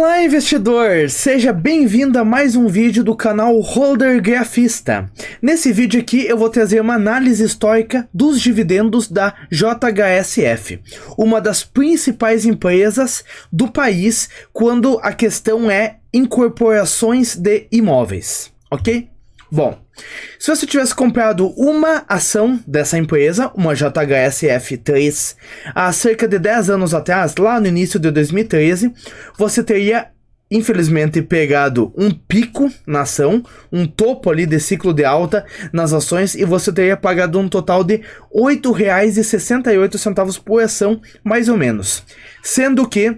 Olá, investidor! Seja bem-vindo a mais um vídeo do canal Holder Grafista. Nesse vídeo aqui eu vou trazer uma análise histórica dos dividendos da JHSF, uma das principais empresas do país quando a questão é incorporações de imóveis, ok? Bom, se você tivesse comprado uma ação dessa empresa, uma JHSF3, há cerca de 10 anos atrás, lá no início de 2013, você teria, infelizmente, pegado um pico na ação, um topo ali de ciclo de alta nas ações, e você teria pagado um total de R$ 8,68 por ação, mais ou menos. Sendo que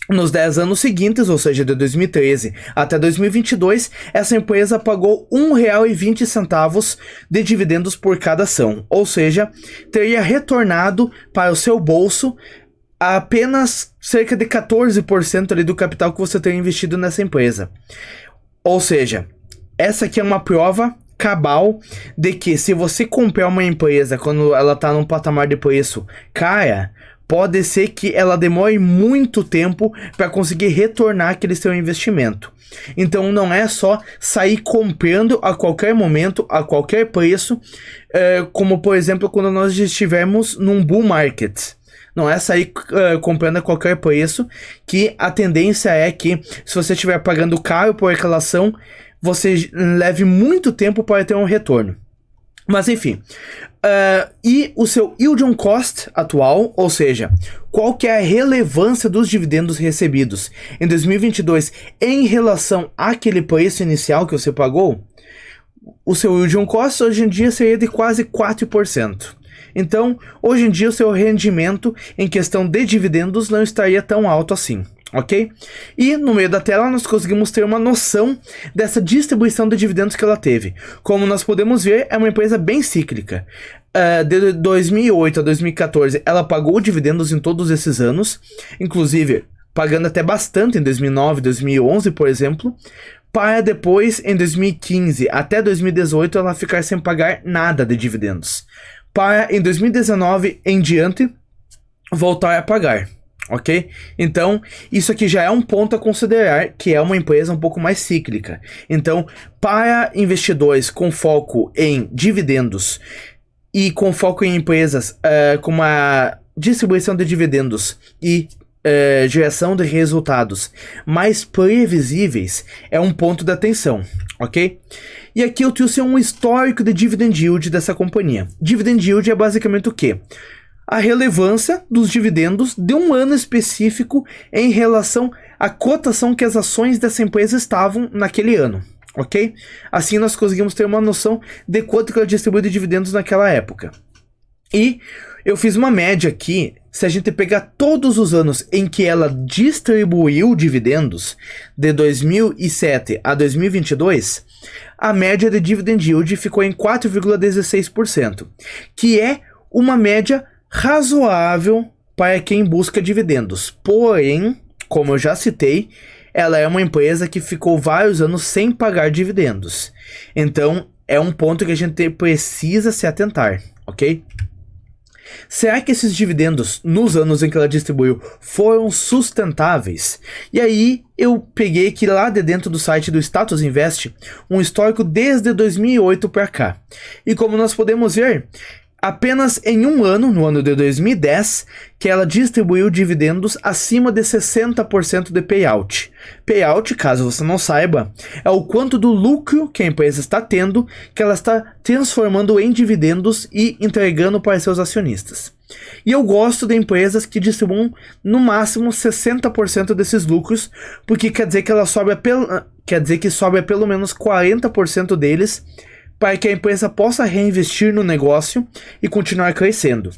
nos 10 anos seguintes, ou seja, de 2013 até 2022, essa empresa pagou R$ 1,20 de dividendos por cada ação. Ou seja, teria retornado para o seu bolso apenas cerca de 14% ali do capital que você teria investido nessa empresa. Ou seja, essa aqui é uma prova cabal de que se você comprar uma empresa quando ela está num patamar de preço cara, pode ser que ela demore muito tempo para conseguir retornar aquele seu investimento. Então não é só sair comprando a qualquer momento, a qualquer preço, como por exemplo quando nós estivermos num bull market. Não é sair comprando a qualquer preço, que a tendência é que se você estiver pagando caro por aquela ação, você leve muito tempo para ter um retorno. Mas enfim, e o seu yield on cost atual, ou seja, qual que é a relevância dos dividendos recebidos em 2022 em relação àquele preço inicial que você pagou, o seu yield on cost hoje em dia seria de quase 4%. Então, hoje em dia o seu rendimento em questão de dividendos não estaria tão alto assim. Ok? E no meio da tela nós conseguimos ter uma noção dessa distribuição de dividendos que ela teve. Como nós podemos ver, é uma empresa bem cíclica. De 2008 a 2014 ela pagou dividendos em todos esses anos, inclusive pagando até bastante em 2009, 2011, por exemplo, para depois em 2015 até 2018 ela ficar sem pagar nada de dividendos, para em 2019 em diante voltar a pagar. Ok? Então, isso aqui já é um ponto a considerar, que é uma empresa um pouco mais cíclica. Então, para investidores com foco em dividendos e com foco em empresas com uma distribuição de dividendos e geração de resultados mais previsíveis, é um ponto de atenção, ok? E aqui eu trouxe um histórico de dividend yield dessa companhia. Dividend yield é basicamente o quê? A relevância dos dividendos de um ano específico em relação à cotação que as ações dessa empresa estavam naquele ano, ok? Assim nós conseguimos ter uma noção de quanto que ela distribuiu de dividendos naquela época. E eu fiz uma média aqui, se a gente pegar todos os anos em que ela distribuiu dividendos, de 2007 a 2022, a média de dividend yield ficou em 4,16%, que é uma média razoável para quem busca dividendos. Porém, como eu já citei, ela é uma empresa que ficou vários anos sem pagar dividendos. Então, é um ponto que a gente precisa se atentar, ok? Será que esses dividendos, nos anos em que ela distribuiu, foram sustentáveis? E aí, eu peguei aqui lá de dentro do site do Status Invest, um histórico desde 2008 para cá. E como nós podemos ver, apenas em um ano, no ano de 2010, que ela distribuiu dividendos acima de 60% de payout. Payout, caso você não saiba, é o quanto do lucro que a empresa está tendo, que ela está transformando em dividendos e entregando para seus acionistas. E eu gosto de empresas que distribuem no máximo 60% desses lucros, porque quer dizer que ela sobe pelo menos 40% deles, para que a empresa possa reinvestir no negócio e continuar crescendo.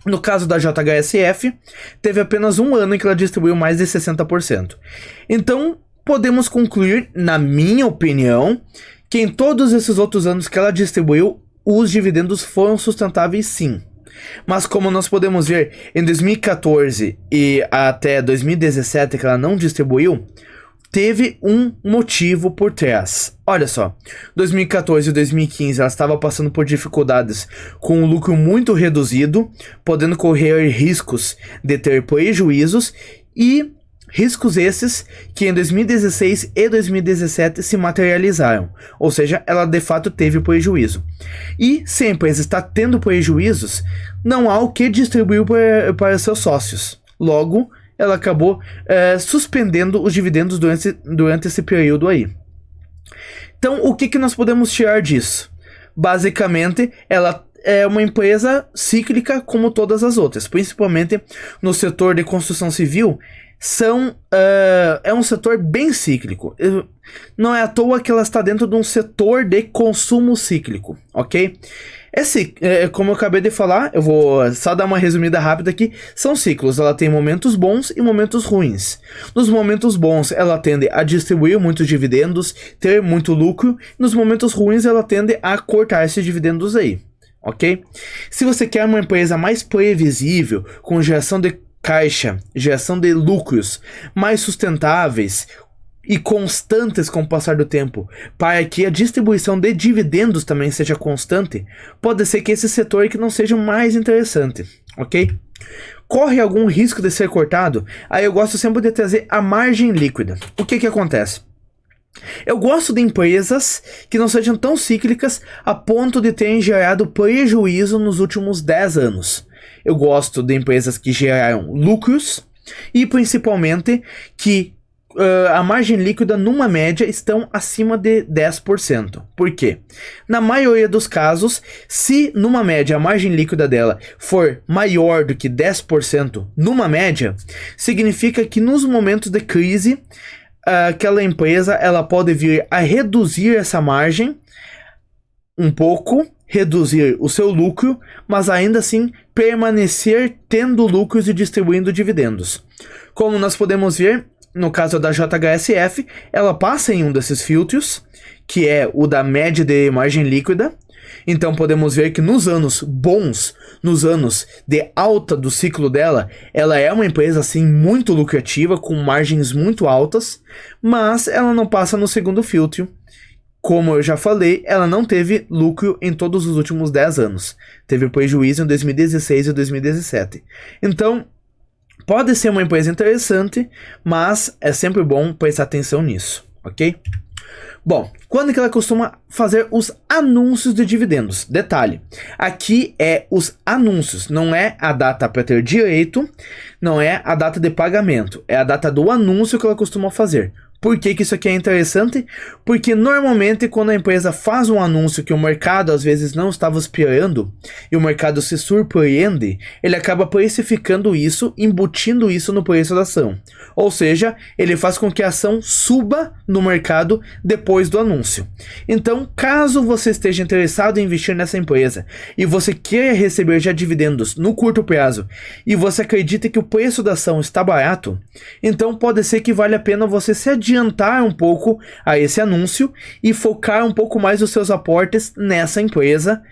No caso da JHSF, teve apenas um ano em que ela distribuiu mais de 60%. Então, podemos concluir, na minha opinião, que em todos esses outros anos que ela distribuiu, os dividendos foram sustentáveis sim. Mas como nós podemos ver, em 2014 e até 2017 que ela não distribuiu, teve um motivo por trás. Olha só, 2014 e 2015 ela estava passando por dificuldades com um lucro muito reduzido, podendo correr riscos de ter prejuízos, e Riscos esses que em 2016 e 2017 se materializaram, ou seja, ela de fato teve prejuízo. E se a empresa está tendo prejuízos, não há o que distribuir para seus sócios. Logo, ela acabou suspendendo os dividendos durante esse período aí. Então, o que nós podemos tirar disso? Basicamente, ela é uma empresa cíclica como todas as outras, principalmente no setor de construção civil. É um setor bem cíclico. Não é à toa que ela está dentro de um setor de consumo cíclico, ok? Como eu acabei de falar, eu vou só dar uma resumida rápida aqui. São ciclos, ela tem momentos bons e momentos ruins. Nos momentos bons, ela tende a distribuir muitos dividendos, ter muito lucro. Nos momentos ruins, ela tende a cortar esses dividendos aí, ok? Se você quer uma empresa mais previsível, com geração de caixa, geração de lucros mais sustentáveis e constantes com o passar do tempo, para que a distribuição de dividendos também seja constante, pode ser que esse setor que não seja o mais interessante, ok? Corre algum risco de ser cortado? Aí eu gosto sempre de trazer a margem líquida. O que acontece? Eu gosto de empresas que não sejam tão cíclicas a ponto de terem gerado prejuízo nos últimos 10 anos. Eu gosto de empresas que geraram lucros e principalmente que a margem líquida numa média estão acima de 10%. Por quê? Na maioria dos casos, se numa média a margem líquida dela for maior do que 10% numa média, significa que nos momentos de crise, aquela empresa ela pode vir a reduzir essa margem um pouco, reduzir o seu lucro, mas ainda assim permanecer tendo lucros e distribuindo dividendos. Como nós podemos ver, no caso da JHSF, ela passa em um desses filtros, que é o da média de margem líquida. Então podemos ver que nos anos bons, nos anos de alta do ciclo dela, ela é uma empresa assim muito lucrativa, com margens muito altas, mas ela não passa no segundo filtro. Como eu já falei, ela não teve lucro em todos os últimos 10 anos. Teve prejuízo em 2016 e 2017. Então, pode ser uma empresa interessante, mas é sempre bom prestar atenção nisso, ok? Bom, quando que ela costuma fazer os anúncios de dividendos? Detalhe, aqui é os anúncios, não é a data para ter direito, não é a data de pagamento, é a data do anúncio que ela costuma fazer. Por que isso aqui é interessante? Porque normalmente quando a empresa faz um anúncio que o mercado às vezes não estava esperando e o mercado se surpreende, ele acaba precificando isso, embutindo isso no preço da ação. Ou seja, ele faz com que a ação suba no mercado depois do anúncio. Então, caso você esteja interessado em investir nessa empresa e você queira receber já dividendos no curto prazo e você acredita que o preço da ação está barato, então pode ser que vale a pena você se adiantar um pouco a esse anúncio e focar um pouco mais os seus aportes nessa empresa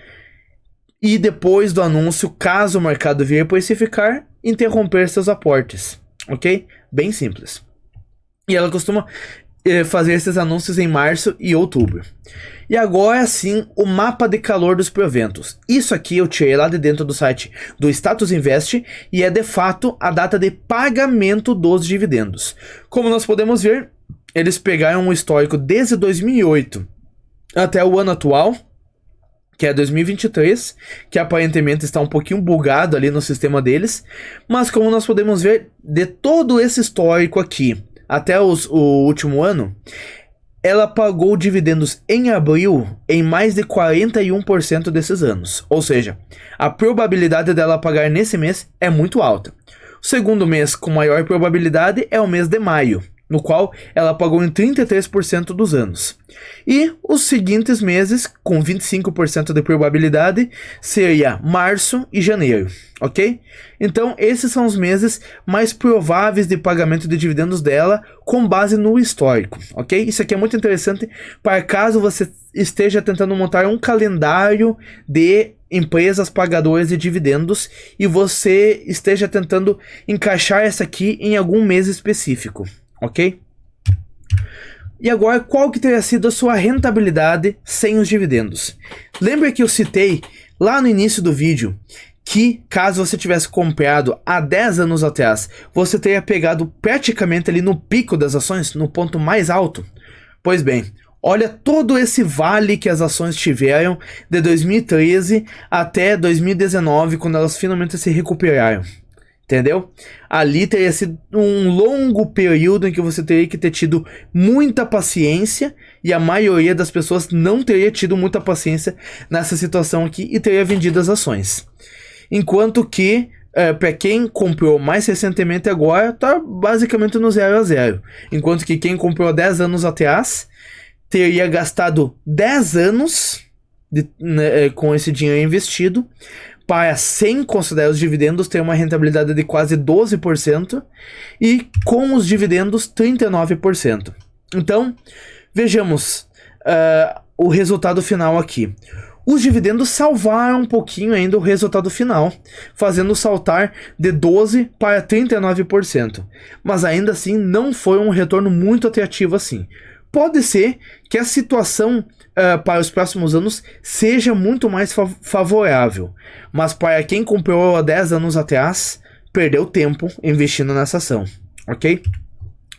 e depois do anúncio, caso o mercado vier precificar, interromper seus aportes, ok? Bem simples. E ela costuma fazer esses anúncios em março e outubro. E agora sim, o mapa de calor dos proventos. Isso aqui eu tirei lá de dentro do site do Status Invest e é de fato a data de pagamento dos dividendos. Como nós podemos ver, eles pegaram um histórico desde 2008 até o ano atual, que é 2023, que aparentemente está um pouquinho bugado ali no sistema deles, mas como nós podemos ver, de todo esse histórico aqui até o último ano, ela pagou dividendos em abril em mais de 41% desses anos. Ou seja, a probabilidade dela pagar nesse mês é muito alta. O segundo mês com maior probabilidade é o mês de maio, no qual ela pagou em 33% dos anos. E os seguintes meses, com 25% de probabilidade, seria março e janeiro, ok? Então, esses são os meses mais prováveis de pagamento de dividendos dela, com base no histórico, ok? Isso aqui é muito interessante para caso você esteja tentando montar um calendário de empresas pagadoras de dividendos e você esteja tentando encaixar essa aqui em algum mês específico. Ok? E agora, qual que teria sido a sua rentabilidade sem os dividendos? Lembra que eu citei lá no início do vídeo que, caso você tivesse comprado há 10 anos atrás, você teria pegado praticamente ali no pico das ações, no ponto mais alto? Pois bem, olha todo esse vale que as ações tiveram de 2013 até 2019, quando elas finalmente se recuperaram. Entendeu? Ali teria sido um longo período em que você teria que ter tido muita paciência, e a maioria das pessoas não teria tido muita paciência nessa situação aqui e teria vendido as ações. Enquanto que, para quem comprou mais recentemente agora, tá basicamente no 0 a 0. Enquanto que quem comprou 10 anos atrás teria gastado 10 anos com esse dinheiro investido, para, sem considerar os dividendos, ter uma rentabilidade de quase 12%, e com os dividendos 39%. Então, vejamos o resultado final aqui. Os dividendos salvaram um pouquinho ainda o resultado final, fazendo saltar de 12% para 39%. Mas ainda assim não foi um retorno muito atrativo assim. Pode ser que a situação para os próximos anos seja muito mais favorável, mas para quem comprou há 10 anos atrás, perdeu tempo investindo nessa ação, ok?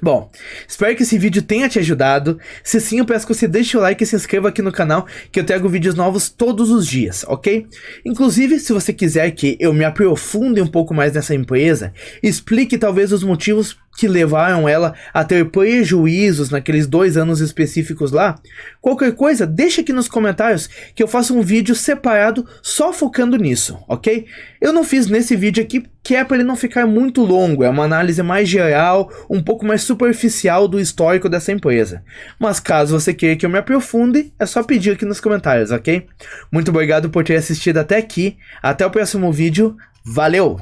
Bom, espero que esse vídeo tenha te ajudado. Se sim, eu peço que você deixe o like e se inscreva aqui no canal, que eu trago vídeos novos todos os dias, ok? Inclusive, se você quiser que eu me aprofunde um pouco mais nessa empresa, explique talvez os motivos que levaram ela a ter prejuízos naqueles 2 anos específicos lá, qualquer coisa, deixa aqui nos comentários que eu faço um vídeo separado só focando nisso, ok? Eu não fiz nesse vídeo aqui, que é para ele não ficar muito longo, é uma análise mais geral, um pouco mais superficial do histórico dessa empresa. Mas caso você queira que eu me aprofunde, é só pedir aqui nos comentários, ok? Muito obrigado por ter assistido até aqui, até o próximo vídeo, valeu!